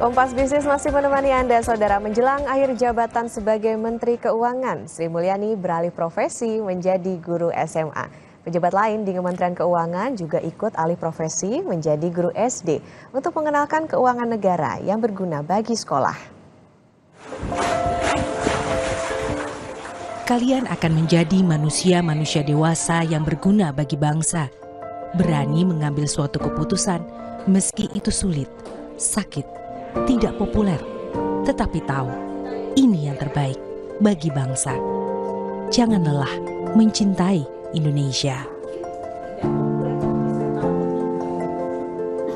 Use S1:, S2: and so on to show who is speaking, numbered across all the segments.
S1: Kompas Bisnis masih menemani Anda, Saudara. Menjelang akhir jabatan sebagai Menteri Keuangan, Sri Mulyani beralih profesi menjadi guru SMA. Pejabat lain di Kementerian Keuangan juga ikut alih profesi menjadi guru SD untuk mengenalkan keuangan negara yang berguna bagi sekolah.
S2: Kalian akan menjadi manusia-manusia dewasa yang berguna bagi bangsa. Berani mengambil suatu keputusan meski itu sulit, sakit, tidak populer, tetapi tahu ini yang terbaik bagi bangsa. Jangan lelah mencintai Indonesia.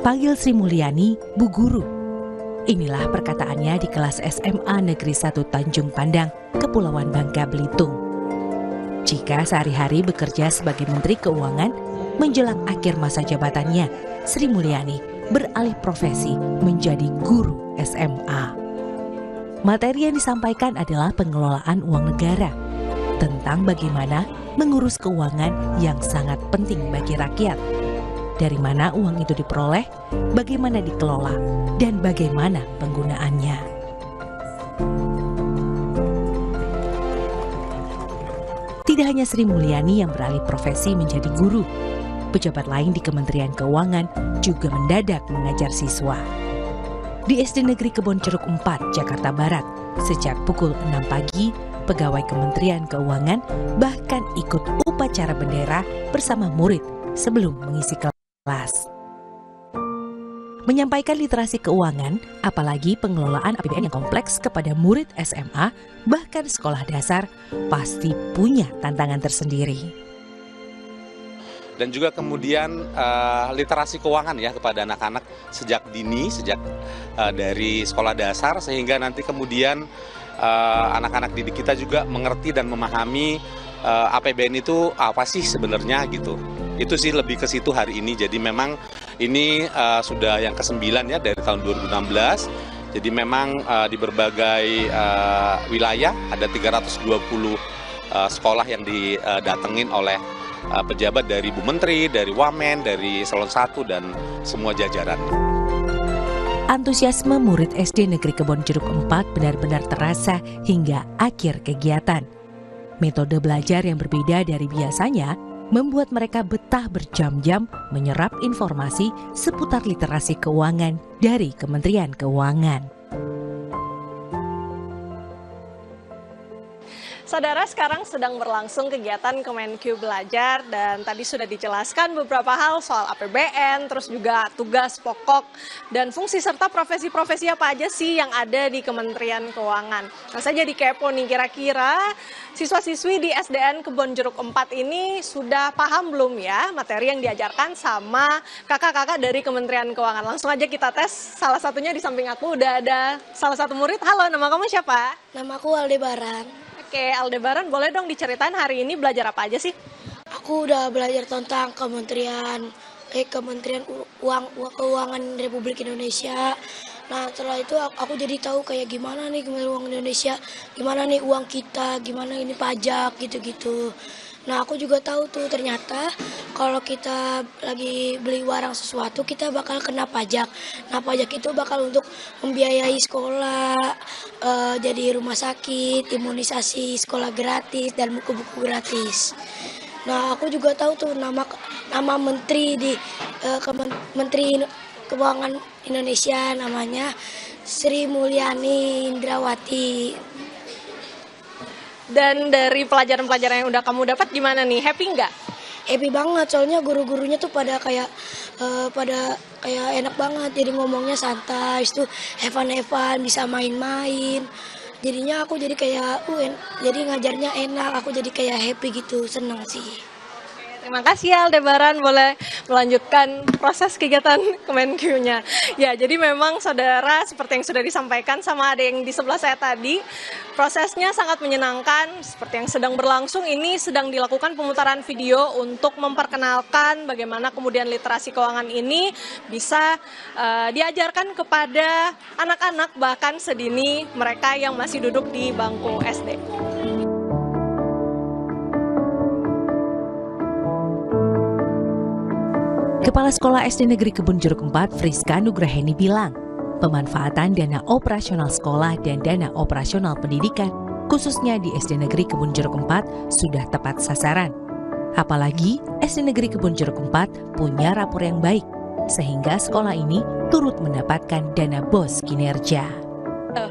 S2: Panggil Sri Mulyani Bu Guru. Inilah perkataannya di kelas SMA Negeri 1 Tanjung Pandang, Kepulauan Bangka Belitung. Jika sehari-hari bekerja sebagai Menteri Keuangan, menjelang akhir masa jabatannya, Sri Mulyani beralih profesi menjadi guru SMA. Materi yang disampaikan adalah pengelolaan uang negara, tentang bagaimana mengurus keuangan yang sangat penting bagi rakyat. Dari mana uang itu diperoleh, bagaimana dikelola, dan bagaimana penggunaannya. Tidak hanya Sri Mulyani yang beralih profesi menjadi guru, pejabat lain di Kementerian Keuangan juga mendadak mengajar siswa. Di SD Negeri Kebonceruk 4, Jakarta Barat, sejak pukul 6 pagi, pegawai Kementerian Keuangan bahkan ikut upacara bendera bersama murid sebelum mengisi kelas. Menyampaikan literasi keuangan, apalagi pengelolaan APBN yang kompleks kepada murid SMA, bahkan sekolah dasar, pasti punya tantangan tersendiri.
S3: Dan juga kemudian literasi keuangan ya kepada anak-anak sejak dini, sejak dari sekolah dasar, sehingga nanti kemudian anak-anak didik kita juga mengerti dan memahami APBN itu apa sih sebenarnya gitu. Itu sih lebih ke situ hari ini. Jadi memang ini sudah yang ke-9 ya dari tahun 2016. Jadi memang di berbagai wilayah ada 320 sekolah yang didatengin oleh pejabat dari Bu Menteri, dari Wamen, dari Eselon 1 dan semua jajaran.
S2: Antusiasme murid SD Negeri Kebonceruk 4 benar-benar terasa hingga akhir kegiatan. Metode belajar yang berbeda dari biasanya membuat mereka betah berjam-jam menyerap informasi seputar literasi keuangan dari Kementerian Keuangan.
S4: Saudara, sekarang sedang berlangsung kegiatan Kemenq Belajar dan tadi sudah dijelaskan beberapa hal soal APBN, terus juga tugas pokok dan fungsi serta profesi-profesi apa aja sih yang ada di Kementerian Keuangan. Nah, saya jadi kepo nih, kira-kira siswa-siswi di SDN Kebonjeruk 4 ini sudah paham belum ya materi yang diajarkan sama kakak-kakak dari Kementerian Keuangan? Langsung aja kita tes, salah satunya di samping aku udah ada salah satu murid. Halo, nama kamu siapa?
S5: Nama aku Aldebaran.
S4: Oke, Aldebaran, boleh dong diceritain hari ini belajar apa aja sih?
S5: Aku udah belajar tentang Kementerian Keuangan Republik Indonesia. Nah, setelah itu aku jadi tahu kayak gimana nih Kementerian Keuangan Indonesia, gimana nih uang kita, gimana ini pajak gitu-gitu. Nah, aku juga tahu tuh ternyata kalau kita lagi beli barang sesuatu kita bakal kena pajak. Nah, pajak itu bakal untuk membiayai sekolah, jadi rumah sakit, imunisasi sekolah gratis dan buku-buku gratis. Nah, aku juga tahu tuh nama menteri di Menteri Keuangan Indonesia namanya Sri Mulyani Indrawati.
S4: Dan dari pelajaran-pelajaran yang udah kamu dapat gimana nih? Happy nggak?
S5: Happy banget, soalnya guru-gurunya tuh pada kayak enak banget. Jadi ngomongnya santai, itu have-fun, bisa main-main. Jadinya aku jadi kayak jadi ngajarnya enak, aku jadi kayak happy gitu, seneng sih.
S4: Terima kasih ya Aldebaran, boleh melanjutkan proses kegiatan Kemenq-nya. Ya, jadi memang saudara seperti yang sudah disampaikan sama ada yang di sebelah saya tadi, prosesnya sangat menyenangkan. Seperti yang sedang berlangsung ini sedang dilakukan pemutaran video untuk memperkenalkan bagaimana kemudian literasi keuangan ini bisa diajarkan kepada anak-anak bahkan sedini mereka yang masih duduk di bangku SD.
S2: Kepala Sekolah SD Negeri Kebonjeruk 4, Friska Nugraheni bilang, pemanfaatan dana operasional sekolah dan dana operasional pendidikan, khususnya di SD Negeri Kebun Jeruk 4, sudah tepat sasaran. Apalagi SD Negeri Kebun Jeruk 4 punya rapor yang baik, sehingga sekolah ini turut mendapatkan dana BOS kinerja.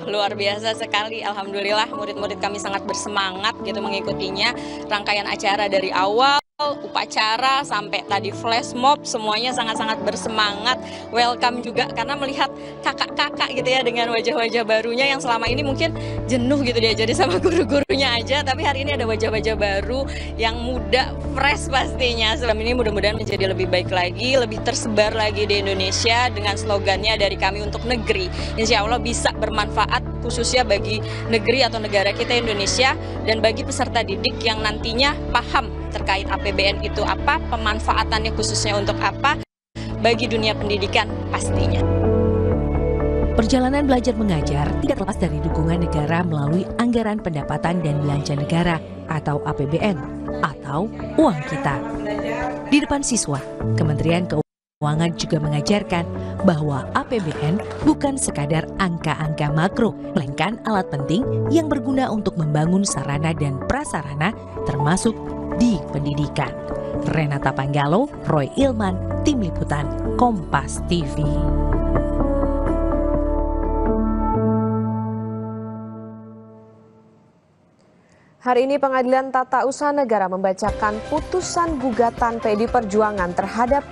S6: Luar biasa sekali, alhamdulillah murid-murid kami sangat bersemangat gitu mengikutinya. Rangkaian acara dari awal, upacara sampai tadi flash mob, semuanya sangat-sangat bersemangat. Welcome juga karena melihat kakak-kakak gitu ya dengan wajah-wajah barunya yang selama ini mungkin jenuh gitu diajari sama guru-gurunya aja, tapi hari ini ada wajah-wajah baru yang muda, fresh pastinya. Sebelum ini mudah-mudahan menjadi lebih baik lagi, lebih tersebar lagi di Indonesia dengan slogannya dari kami untuk negeri. Insya Allah bisa bermanfaat khususnya bagi negeri atau negara kita Indonesia dan bagi peserta didik yang nantinya paham terkait APBN itu apa, pemanfaatannya khususnya untuk apa, bagi dunia pendidikan pastinya.
S2: Perjalanan belajar mengajar tidak lepas dari dukungan negara melalui anggaran pendapatan dan belanja negara atau APBN atau uang kita. Di depan siswa, Kementerian Keuangan juga mengajarkan bahwa APBN bukan sekadar angka-angka makro, melainkan alat penting yang berguna untuk membangun sarana dan prasarana termasuk di pendidikan. Renata Panggalo, Roy Ilman, Tim Liputan, Kompas TV.
S1: Hari ini Pengadilan Tata Usaha Negara membacakan putusan gugatan PDI Perjuangan terhadap